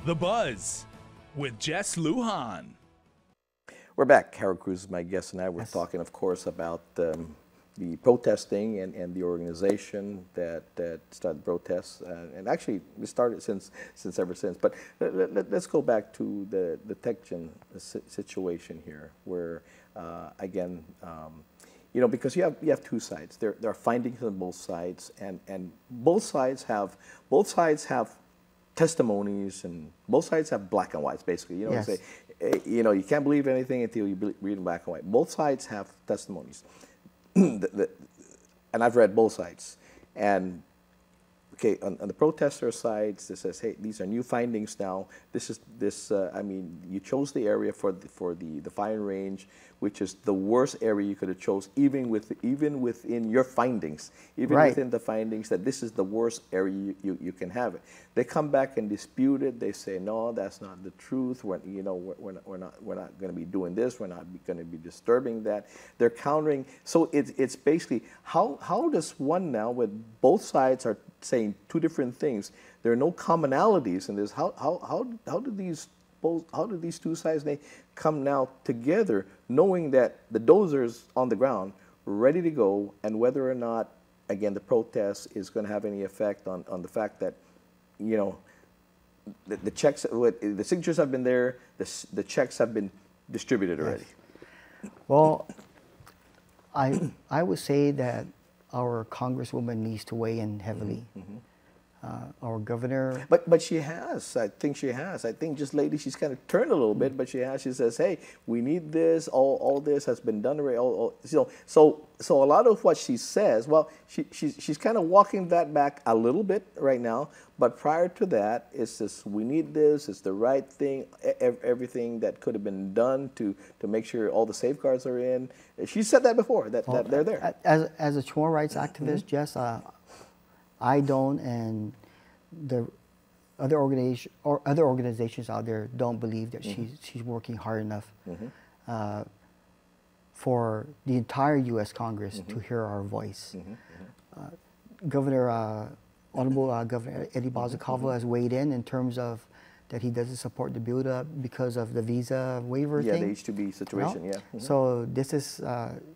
The Buzz with Jess Lujan. We're back. Harold Cruz is my guest, and I were talking, of course, about the protesting and the organization that started protests. And actually, we started ever since. But let's go back to the TechGen situation here, where again, because you have two sides. There are findings on both sides, and both sides have testimonies, and both sides have black and whites. Basically, Yes. say, you can't believe anything until you read in black and white. Both sides have testimonies, and I've read both sides. And okay, on the protester sides, it says, hey, these are new findings now. I mean, you chose the area for the firing range, which is the worst area you could have chose, even within your findings, Right. within the findings, that this is the worst area you can have it. They come back and dispute it. They say, no, that's not the truth. We're not going to be doing this. We're not going to be disturbing that. They're countering. So it's basically how does one now, with both sides are saying two different things, there are no commonalities in this. How do these two sides they come now together, knowing that the dozer's on the ground, ready to go, and whether or not, again, the protest is going to have any effect on the fact that, the checks, the signatures have been there, the checks have been distributed already. Well, I would say that our Congresswoman needs to weigh in heavily. Our governor. But she has. I think she has. I think just lately she's kind of turned a little bit, but she has. She says, "Hey, we need this. All this has been done already." So a lot of what she says, well, she's kind of walking that back a little bit right now. But prior to that, it's just, we need this. It's the right thing. Everything that could have been done to make sure all the safeguards are in. She said that before. That they're there. As a human rights activist, Jess, I don't, and the other organizations out there don't believe that she's working hard enough for the entire U.S. Congress to hear our voice. Honorable Governor Eddie Bosacova has weighed in terms of that he doesn't support the build-up because of the visa waiver thing. Yeah, the H-2B situation. Yeah. So this is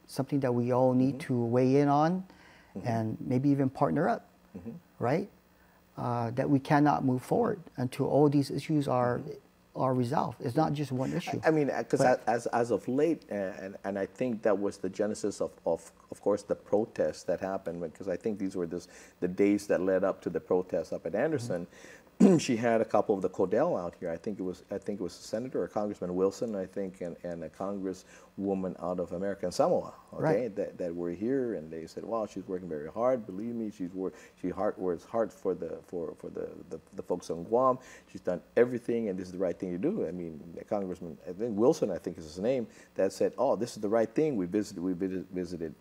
something that we all need to weigh in on, and maybe even partner up. Right? That we cannot move forward until all these issues are resolved. It's not just one issue. I mean, because as of late, and I think that was the genesis of course, the protests that happened, because I think these were the days that led up to the protests up at Anderson. She had a couple of the Codell out here. I think it was a senator or Congressman Wilson, I think, and a congresswoman out of American Samoa. Okay, right. that were here, and they said, "Wow, she's working very hard. Believe me, she works hard for the folks on Guam. She's done everything, and this is the right thing to do." I mean, the Congressman, I think Wilson, I think is his name, that said, "Oh, this is the right thing." We visited,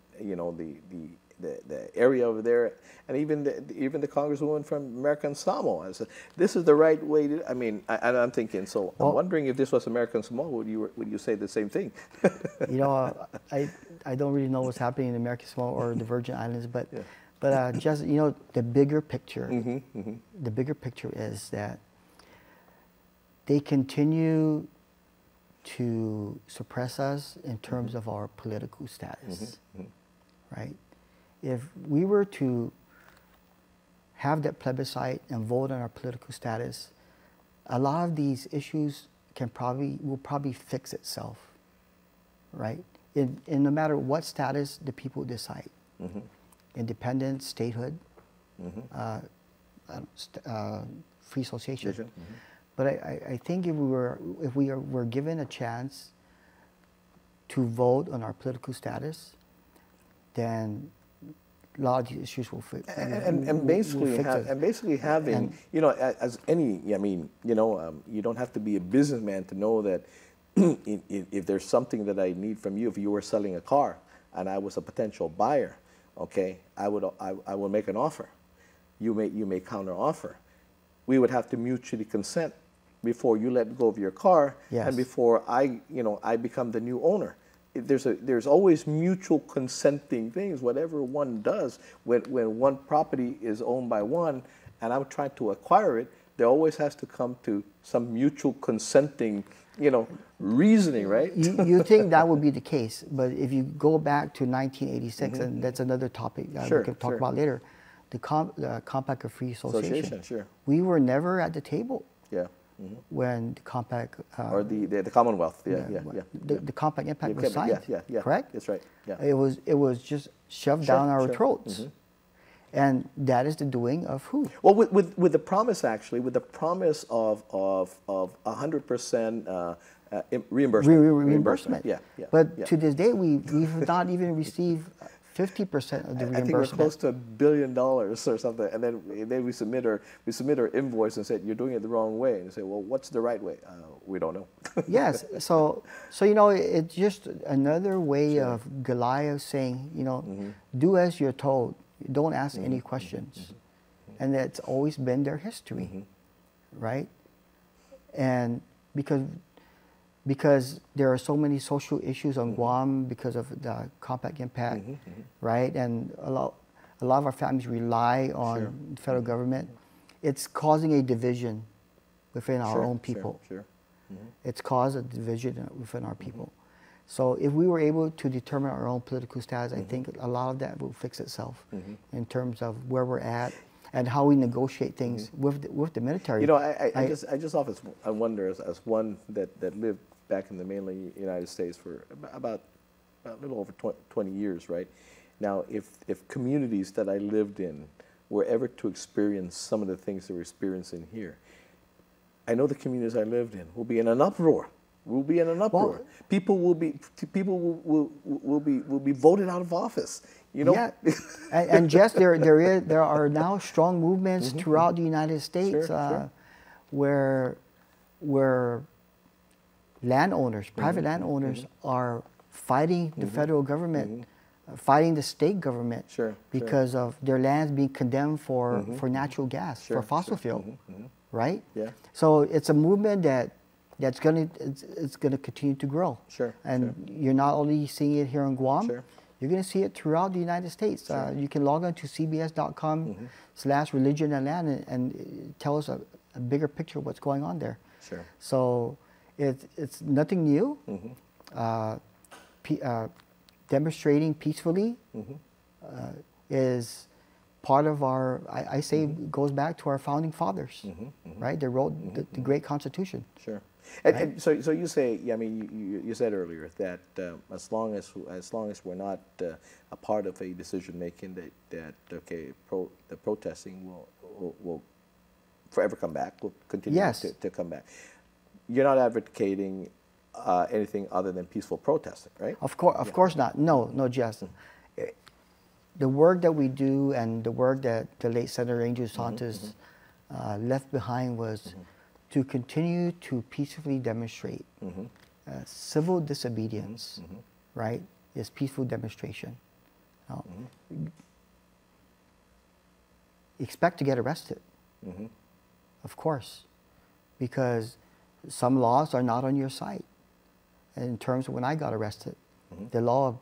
the area over there, and even the Congresswoman from American Samoa. I said, this is the right way to. I mean, I'm thinking. So I'm wondering if this was American Samoa, would you say the same thing? I don't really know what's happening in American Samoa or the Virgin Islands, but just the bigger picture. The bigger picture is that they continue to suppress us in terms of our political status, right? If we were to have that plebiscite and vote on our political status, a lot of these issues will probably fix itself, right? In no matter what status the people decide, independence, statehood, free association. But I think if we were given a chance to vote on our political status, then a lot of these issues will fit. And basically having, as any, I mean, you don't have to be a businessman to know that if there's something that I need from you, if you were selling a car and I was a potential buyer, okay, I will make an offer. You may counter offer. We would have to mutually consent before you let go of your car, and before I become the new owner. There's always mutual consenting things. Whatever one does, when one property is owned by one, and I'm trying to acquire it, there always has to come to some mutual consenting, reasoning, right? You think that would be the case, but if you go back to 1986, and that's another topic Sure, we can talk sure. about later, the Compact of Free Association. Sure. We were never at the table Yeah. when the Compact Or the Commonwealth. Yeah. the Compact Impact was Yeah, signed. yeah. Correct? That's right. Yeah. It was just shoved Sure, down our sure. throats, and that is the doing of who? Well, with the promise, actually, with the promise of 100% reimbursement. Reimbursement. Yeah. But yeah. to this day, we've not even received 50% of the reimbursement. I think we're close to $1 billion or something, and then we submit our invoice and said, you're doing it the wrong way, and you say, well, what's the right way? We don't know. Yes, so it's just another way of Goliath saying, do as you're told, don't ask any questions, and that's always been their history, right? And because there are so many social issues on Guam because of the Compact Impact, right? And a lot of our families rely on the federal government. It's causing a division within our own people. Sure. It's caused a division within our people. So if we were able to determine our own political status, I think a lot of that will fix itself in terms of where we're at and how we negotiate things with the military. I just often wonder, as one that lived back in the mainland United States for about a little over 20 years, right? Now, if communities that I lived in were ever to experience some of the things that we're experiencing here, I know the communities I lived in will be in an uproar. Well, People will be voted out of office. Yeah, and Jess, there are now strong movements throughout the United States where landowners, private landowners, are fighting the federal government, fighting the state government because of their lands being condemned for natural gas, for fossil fuel, right? Yeah. So it's a movement that's gonna continue to grow. And you're not only seeing it here in Guam. You're going to see it throughout the United States. You can log on to cbs.com/religion and land and tell us a bigger picture of what's going on there. So it's nothing new. Demonstrating peacefully is part of our, I say, goes back to our founding fathers, right? They wrote the great Constitution. And so you say, I mean, you said earlier that as long as we're not a part of a decision making, the protesting will forever come back, will continue to come back. You're not advocating anything other than peaceful protesting, right? Of course not. No, Jess. The work that we do and the work that the late Senator Angel Santos left behind was to continue to peacefully demonstrate. Civil disobedience, right, is peaceful demonstration. Now, expect to get arrested, of course, because some laws are not on your side. And in terms of when I got arrested, the law of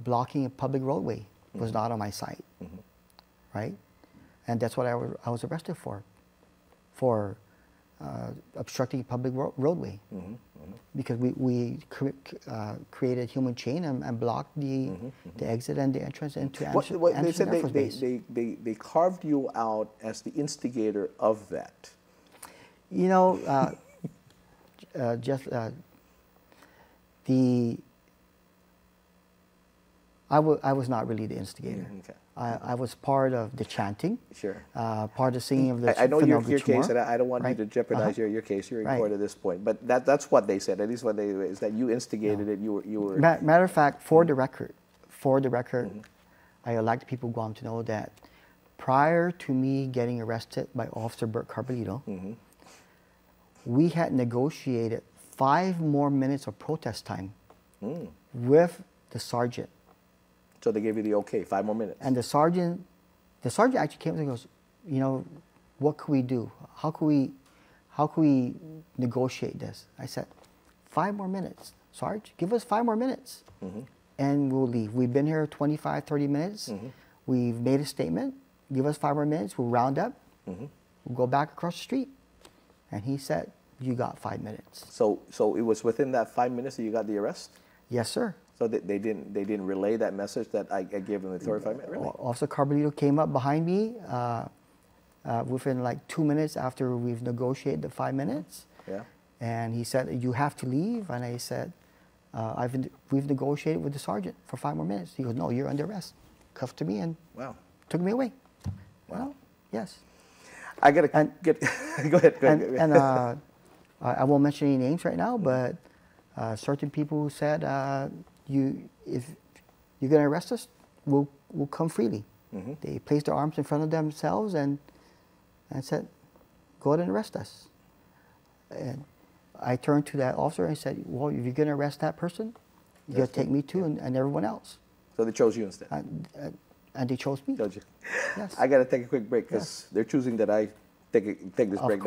blocking a public roadway was not on my side, right? And that's what I was arrested for obstructing a public roadway, because we created a human chain and blocked the exit and the entrance into Anderson They said Air Force Base. they carved you out as the instigator of that. You know, just I was not really the instigator. I was part of the chanting, part of the singing of the. I know your case, and I don't want you to jeopardize your case. You're in court at this point, but that's what they said. At least what they is that you instigated it. You were. Matter of fact, for the record, I would like the people of Guam to know that prior to me getting arrested by Officer Bert Carbolito, we had negotiated 5 more minutes of protest time with the sergeant. So they gave you the okay, 5 more minutes. And the sergeant actually came and goes, you know, what can we do? How can we negotiate this? I said, 5 more minutes, Sarge. Give us 5 more minutes, and we'll leave. We've been here 25, 30 minutes. We've made a statement. Give us 5 more minutes. We'll round up, we'll go back across the street. And he said, you got 5 minutes. So it was within that 5 minutes that you got the arrest? Yes, sir. So they didn't relay that message that I gave them the 35 minutes? Really? Officer Carbolito came up behind me within like 2 minutes after we've negotiated the 5 minutes. Yeah. And he said, you have to leave. And I said, we've negotiated with the sergeant for 5 more minutes. He goes, no, you're under arrest. Cuffed to me and Wow. took me away. Wow. Well, yes. I got to get, go ahead. And I won't mention any names right now, but certain people who said, if you're going to arrest us, we'll come freely. Mm-hmm. They placed their arms in front of themselves and said, go ahead and arrest us. And I turned to that officer and said, well, if you're going to arrest that person, you got to take me too and everyone else. So they chose you instead? And they chose me. Chose you. Yes. I got to take a quick break because they're choosing that I take this break.